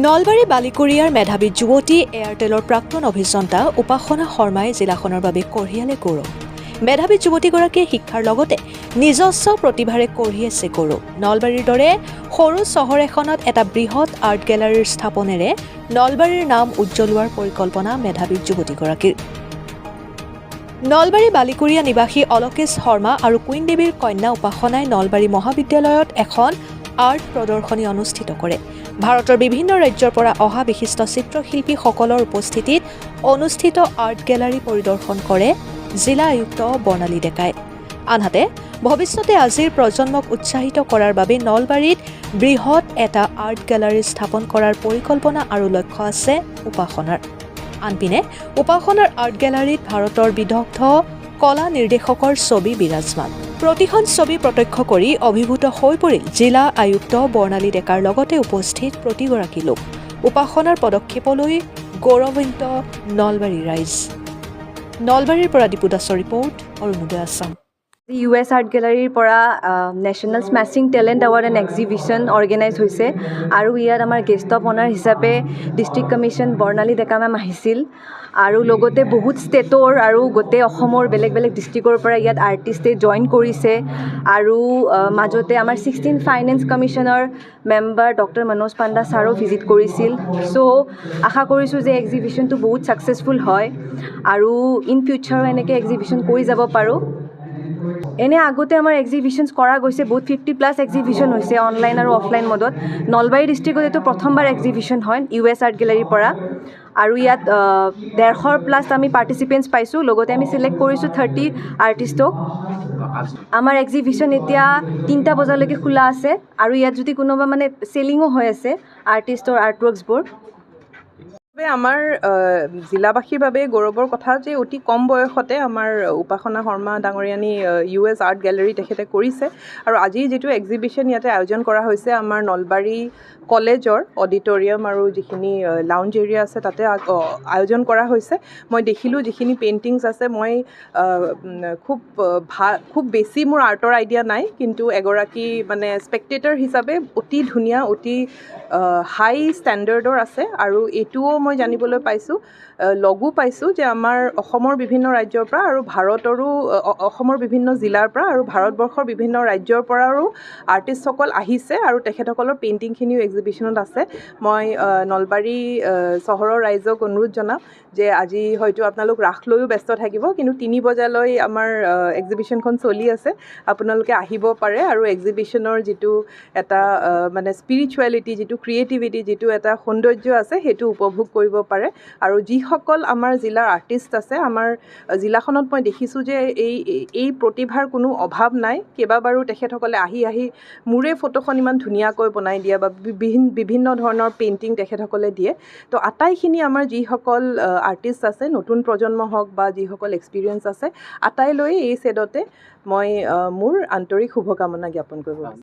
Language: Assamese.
নলবাৰী বালিকুৰিয়াৰ মেধাৱী যুৱতী এয়াৰটেলৰ প্ৰাক্তন অভিযন্তা উপাসনা শৰ্মাই জিলাখনৰ বাবে কঢ়িয়ালে গৌৰৱ। মেধাৱী যুৱতীগৰাকীয়ে শিক্ষাৰ লগতে নিজস্ব প্ৰতিভাৰে কঢ়িয়াইছে গৌৰৱ। নলবাৰীৰ দৰে সৰু চহৰ এখনত এটা বৃহৎ আৰ্ট গেলাৰীৰ স্থাপনেৰে নলবাৰীৰ নাম উজ্জ্বলোৱাৰ পৰিকল্পনা মেধাৱী যুৱতীগৰাকীৰ। নলবাৰী বালিকুৰিয়া নিবাসী অলকেশ শৰ্মা আৰু কুইন দেৱীৰ কন্যা উপাসনাই নলবাৰী মহাবিদ্যালয়ত এখন আৰ্ট প্ৰদৰ্শনী অনুষ্ঠিত কৰে। ভাৰতৰ বিভিন্ন ৰাজ্যৰ পৰা অহা বিশিষ্ট চিত্ৰশিল্পীসকলৰ উপস্থিতিত অনুষ্ঠিত আৰ্ট গেলাৰী পৰিদৰ্শন কৰে জিলা আয়ুক্ত বৰ্ণালী ডেকাই। আনহাতে ভৱিষ্যতে আজিৰ প্ৰজন্মক উৎসাহিত কৰাৰ বাবে নলবাৰীত বৃহৎ এটা আৰ্ট গেলাৰী স্থাপন কৰাৰ পৰিকল্পনা আৰু লক্ষ্য আছে উপাসনাৰ। আনপিনে উপাসনাৰ আৰ্ট গেলাৰীত ভাৰতৰ বিদগ্ধ কলা নিৰ্দেশকৰ ছবি বিৰাজমান। প্ৰতিখন ছবি প্ৰত্যক্ষ কৰি অভিভূত হৈ পৰিল জিলা আয়ুক্ত বৰ্ণালী ডেকাৰ লগতে উপস্থিত প্ৰতিগৰাকী লোক। উপাসনাৰ পদক্ষেপলৈ গৌৰৱান্বিত নলবাৰী ৰাইজ। নলবাৰীৰ পৰা দীপু দাসৰ report, Arunoday Assam. US art গেলাৰীৰ পৰা national smashing talent award and exhibition organize হৈছে আৰু ইয়াত আমাৰ গেষ্ট অফ অনাৰ হিচাপে district commission Bornali Deka ma'am আহিছিল আৰু লগতে বহুত ষ্টেটৰ আৰু গোটেই অসমৰ বেলেগ বেলেগ ডিষ্ট্ৰিক্টৰ পৰা ইয়াত আৰ্টিষ্টে জইন কৰিছে আৰু মাজতে আমাৰ 16 ফাইনেন্স কমিশ্যনৰ মেম্বাৰ ডক্টৰ মনোজ পাণ্ডা ছাৰো ভিজিট কৰিছিল। চ' আশা কৰিছোঁ যে এক্সিবিশ্যনটো বহুত ছাকচেছফুল হয় আৰু ইন ফিউচাৰো এনেকৈ এক্সিবিশ্যন কৰি যাব পাৰোঁ। এনে আগতে আমাৰ এক্সিবিশ্যনছ কৰা গৈছে, বহুত 50+ এক্সিবিশ্যন হৈছে অনলাইন আৰু অফলাইন মডত। নলবাৰী ডিষ্ট্ৰিক্টত এইটো প্ৰথমবাৰ এক্সিবিশ্যন হয় US আৰ্ট গেলাৰীৰ পৰা আৰু ইয়াত 150+ আমি পাৰ্টিচিপেণ্টছ পাইছোঁ। লগতে আমি চিলেক্ট কৰিছোঁ 30 আৰ্টিষ্টক। আমাৰ এক্সিবিশ্যন এতিয়া 3টা বজালৈকে খোলা আছে আৰু ইয়াত যদি কোনোবা মানে চেলিঙো হৈ আছে আৰ্টিষ্টৰ আৰ্টৱৰ্কছবোৰ। আমাৰ জিলাবাসীৰ বাবে গৌৰৱৰ কথা যে অতি কম বয়সতে আমাৰ উপাসনা শৰ্মা ডাঙৰীয়ানী US আৰ্ট গেলাৰী তেখেতে কৰিছে আৰু আজি যিটো এক্সিবিশ্যন ইয়াতে আয়োজন কৰা হৈছে আমাৰ নলবাৰী কলেজৰ অডিটৰিয়াম আৰু যিখিনি লাউঞ্জ এৰিয়া আছে তাতে আয়োজন কৰা হৈছে। মই দেখিলোঁ যিখিনি পেইণ্টিংছ আছে, মই খুব বেছি মোৰ আৰ্টৰ আইডিয়া নাই, কিন্তু এগৰাকী মানে স্পেক্টেটৰ হিচাপে অতি ধুনীয়া, অতি হাই ষ্টেণ্ডাৰ্ডৰ আছে আৰু এইটোও মই জানিবলৈ পাইছোঁ, লগো পাইছোঁ যে আমাৰ অসমৰ বিভিন্ন ৰাজ্যৰ পৰা আৰু ভাৰতৰো অসমৰ বিভিন্ন জিলাৰ পৰা আৰু ভাৰতবৰ্ষৰ বিভিন্ন ৰাজ্যৰ পৰাও আৰ্টিষ্টসকল আহিছে আৰু তেখেতসকলৰ পেইণ্টিংখিনিও এক্সিবিশ্যনত আছে। মই নলবাৰী চহৰৰ ৰাইজক অনুৰোধ জনাম যে আজি হয়তো আপোনালোক ৰাস লৈও ব্যস্ত থাকিব, কিন্তু 3 বজালৈ আমাৰ এক্সিবিশ্যনখন চলি আছে, আপোনালোকে আহিব পাৰে আৰু এক্সিবিশ্যনৰ যিটো এটা মানে স্পিৰিচুৱেলিটি, যিটো ক্ৰিয়েটিভিটি, যিটো এটা সৌন্দৰ্য আছে সেইটো উপভোগ কৰিব পাৰে। আৰু যিসকল আমাৰ জিলাৰ আৰ্টিষ্ট আছে, আমাৰ জিলাখনত মই দেখিছোঁ যে এই প্ৰতিভাৰ কোনো অভাৱ নাই। কেইবাবাৰো তেখেতসকলে আহি মোৰে ফটোখন ইমান ধুনীয়াকৈ বনাই দিয়া বা বিভিন্ন ধৰণৰ পেইণ্টিং তেখেতসকলে দিয়ে। তো আটাইখিনি আমাৰ যিসকল আৰ্টিষ্ট আছে, নতুন প্ৰজন্ম হওক বা যিসকল এক্সপিৰিয়েঞ্চ আছে, আটাইলৈ এই ছেটতে মই মোৰ আন্তৰিক শুভকামনা জ্ঞাপন কৰিব বিচাৰোঁ।